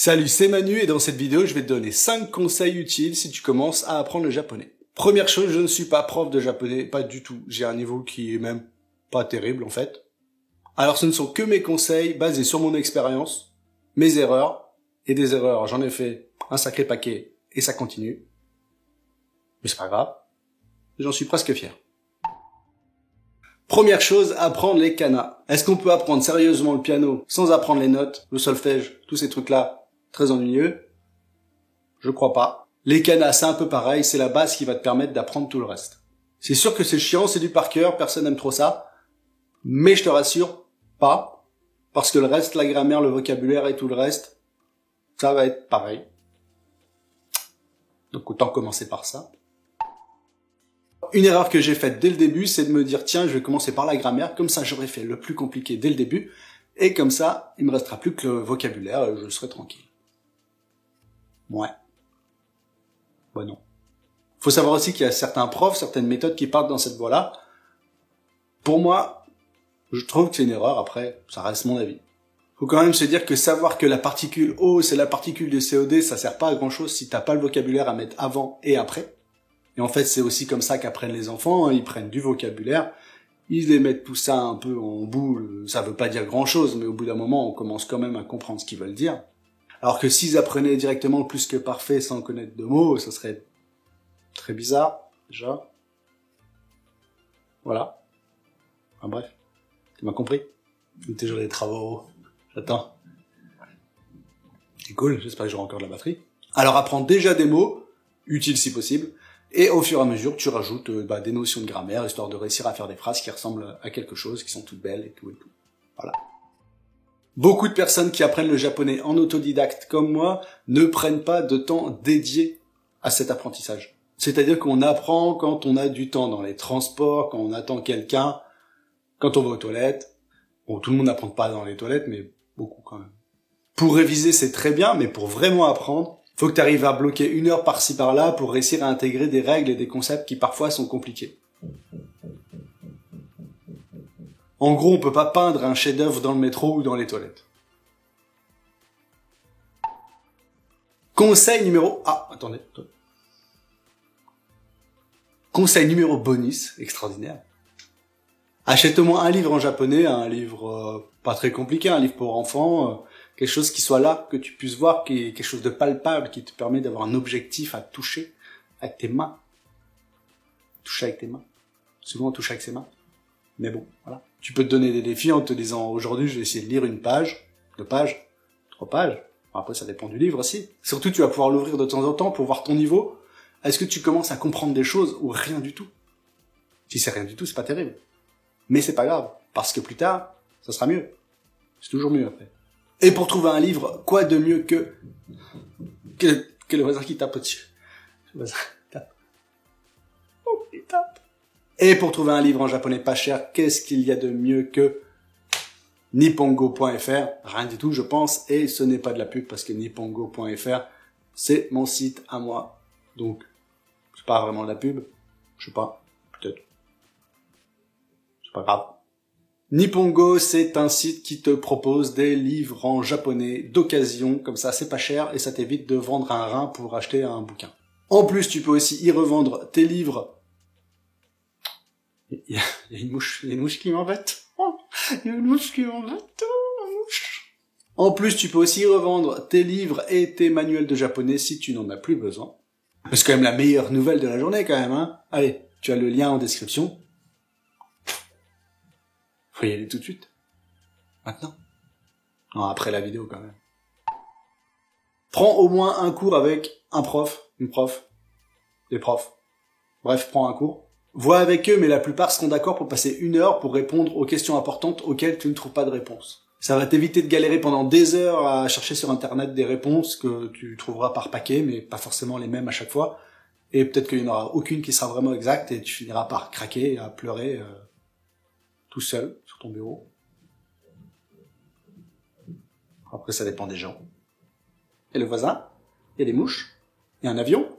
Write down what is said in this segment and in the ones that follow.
Salut, c'est Manu et dans cette vidéo, je vais te donner 5 conseils utiles si tu commences à apprendre le japonais. Première chose, je ne suis pas prof de japonais, pas du tout. J'ai un niveau qui est même pas terrible en fait. Alors ce ne sont que mes conseils basés sur mon expérience, mes erreurs, et des erreurs, j'en ai fait un sacré paquet et ça continue. Mais c'est pas grave, j'en suis presque fier. Première chose, apprendre les kanas. Est-ce qu'on peut apprendre sérieusement le piano sans apprendre les notes, le solfège, tous ces trucs-là? Très ennuyeux. Je crois pas. Les kanas, c'est un peu pareil, c'est la base qui va te permettre d'apprendre tout le reste. C'est sûr que c'est chiant, c'est du par cœur, personne n'aime trop ça. Mais je te rassure, pas. Parce que le reste, la grammaire, le vocabulaire et tout le reste, ça va être pareil. Donc autant commencer par ça. Une erreur que j'ai faite dès le début, c'est de me dire, tiens, je vais commencer par la grammaire, comme ça j'aurai fait le plus compliqué dès le début, et comme ça, il me restera plus que le vocabulaire, et je serai tranquille. Ouais. Bah non. Faut savoir aussi qu'il y a certains profs, certaines méthodes qui partent dans cette voie-là. Pour moi, je trouve que c'est une erreur, après, ça reste mon avis. Faut quand même se dire que savoir que la particule O, c'est la particule de CO2, ça sert pas à grand chose si t'as pas le vocabulaire à mettre avant et après. Et en fait, c'est aussi comme ça qu'apprennent les enfants, ils prennent du vocabulaire, ils les mettent tout ça un peu en boule, ça veut pas dire grand chose, mais au bout d'un moment, on commence quand même à comprendre ce qu'ils veulent dire. Alors que s'ils apprenaient directement le plus que parfait sans connaître de mots, ça serait très bizarre, déjà. Voilà. Enfin bref. Tu m'as compris? Toujours des travaux. J'attends. C'est cool, j'espère que j'aurai encore de la batterie. Alors apprends déjà des mots, utiles si possible, et au fur et à mesure, tu rajoutes des notions de grammaire, histoire de réussir à faire des phrases qui ressemblent à quelque chose, qui sont toutes belles et tout et tout. Voilà. Beaucoup de personnes qui apprennent le japonais en autodidacte comme moi ne prennent pas de temps dédié à cet apprentissage. C'est-à-dire qu'on apprend quand on a du temps dans les transports, quand on attend quelqu'un, quand on va aux toilettes. Bon, tout le monde n'apprend pas dans les toilettes, mais beaucoup quand même. Pour réviser, c'est très bien, mais pour vraiment apprendre, faut que tu arrives à bloquer 1 heure par-ci par-là pour réussir à intégrer des règles et des concepts qui parfois sont compliqués. En gros, on peut pas peindre un chef-d'œuvre dans le métro ou dans les toilettes. Conseil numéro... Ah, attendez. Conseil numéro bonus, extraordinaire. Achète au moins un livre en japonais, un livre pas très compliqué, un livre pour enfants, quelque chose qui soit là, que tu puisses voir, qui est quelque chose de palpable, qui te permet d'avoir un objectif à toucher avec tes mains. Toucher avec tes mains. Souvent on touche avec ses mains. Mais bon, voilà. Tu peux te donner des défis en te disant, aujourd'hui, je vais essayer de lire 1 page, 2 pages, 3 pages. Après, ça dépend du livre aussi. Surtout, tu vas pouvoir l'ouvrir de temps en temps pour voir ton niveau. Est-ce que tu commences à comprendre des choses ou rien du tout? Si c'est rien du tout, c'est pas terrible. Mais c'est pas grave, parce que plus tard, ça sera mieux. C'est toujours mieux après. Et pour trouver un livre, quoi de mieux que le voisin qui tape au-dessus? Le voisin tape. Oh, il tape. Et pour trouver un livre en japonais pas cher, qu'est-ce qu'il y a de mieux que nippongo.fr? Rien du tout, je pense, et ce n'est pas de la pub parce que nippongo.fr, c'est mon site à moi. Donc, c'est pas vraiment de la pub. Je sais pas, peut-être. C'est pas grave. Nippongo, c'est un site qui te propose des livres en japonais d'occasion, comme ça c'est pas cher et ça t'évite de vendre un rein pour acheter un bouquin. En plus, tu peux aussi y revendre tes livres. Il y a une mouche qui m'embête. Oh, il y a une mouche qui m'embête. Oh, la mouche. En plus, tu peux aussi y revendre tes livres et tes manuels de japonais si tu n'en as plus besoin. C'est quand même la meilleure nouvelle de la journée quand même, hein. Allez, tu as le lien en description. Faut y aller tout de suite. Maintenant. Non, après la vidéo quand même. Prends au moins un cours avec un prof, une prof, des profs. Bref, prends un cours. Vois avec eux, mais la plupart seront d'accord pour passer 1 heure pour répondre aux questions importantes auxquelles tu ne trouves pas de réponse. Ça va t'éviter de galérer pendant des heures à chercher sur internet des réponses que tu trouveras par paquet, mais pas forcément les mêmes à chaque fois. Et peut-être qu'il n'y en aura aucune qui sera vraiment exacte et tu finiras par craquer, à pleurer tout seul sur ton bureau. Après, ça dépend des gens. Et le voisin, il y a des mouches, il y a un avion.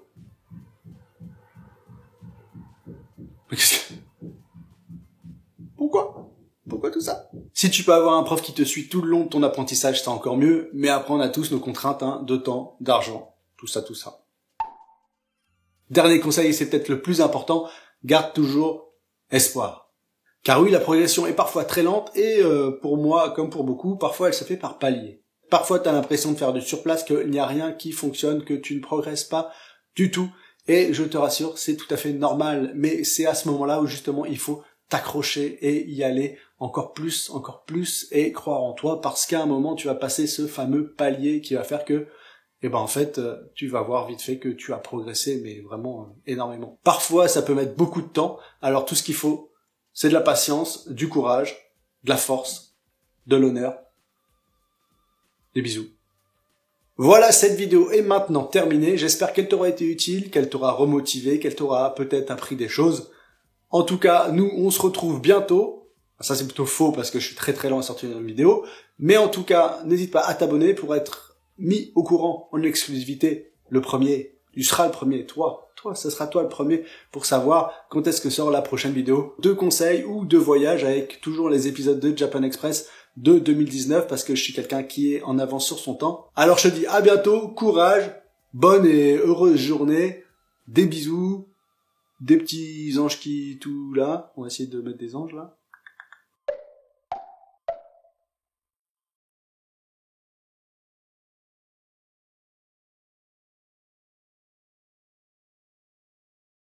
Pourquoi? Pourquoi tout ça? Si tu peux avoir un prof qui te suit tout le long de ton apprentissage, c'est encore mieux, mais après on a tous nos contraintes, hein, de temps, d'argent, tout ça. Dernier conseil, et c'est peut-être le plus important, garde toujours espoir. Car oui, la progression est parfois très lente et pour moi, comme pour beaucoup, parfois elle se fait par paliers. Parfois tu as l'impression de faire du surplace, qu'il n'y a rien qui fonctionne, que tu ne progresses pas du tout. Et je te rassure, c'est tout à fait normal, mais c'est à ce moment-là où justement il faut t'accrocher et y aller encore plus, et croire en toi, parce qu'à un moment tu vas passer ce fameux palier qui va faire que, en fait, tu vas voir vite fait que tu as progressé, mais vraiment énormément. Parfois, ça peut mettre beaucoup de temps, alors tout ce qu'il faut, c'est de la patience, du courage, de la force, de l'honneur, des bisous. Voilà, cette vidéo est maintenant terminée. J'espère qu'elle t'aura été utile, qu'elle t'aura remotivé, qu'elle t'aura peut-être appris des choses. En tout cas, nous, on se retrouve bientôt. Ça, c'est plutôt faux parce que je suis très lent à sortir une vidéo. Mais en tout cas, n'hésite pas à t'abonner pour être mis au courant en exclusivité. Le premier, tu seras le premier. Toi, ce sera toi le premier pour savoir quand est-ce que sort la prochaine vidéo de conseils ou de voyage avec toujours les épisodes de Japan Express de 2019 parce que je suis quelqu'un qui est en avance sur son temps. Alors je te dis à bientôt, courage, bonne et heureuse journée, des bisous, des petits anges qui tout là, on va essayer de mettre des anges là.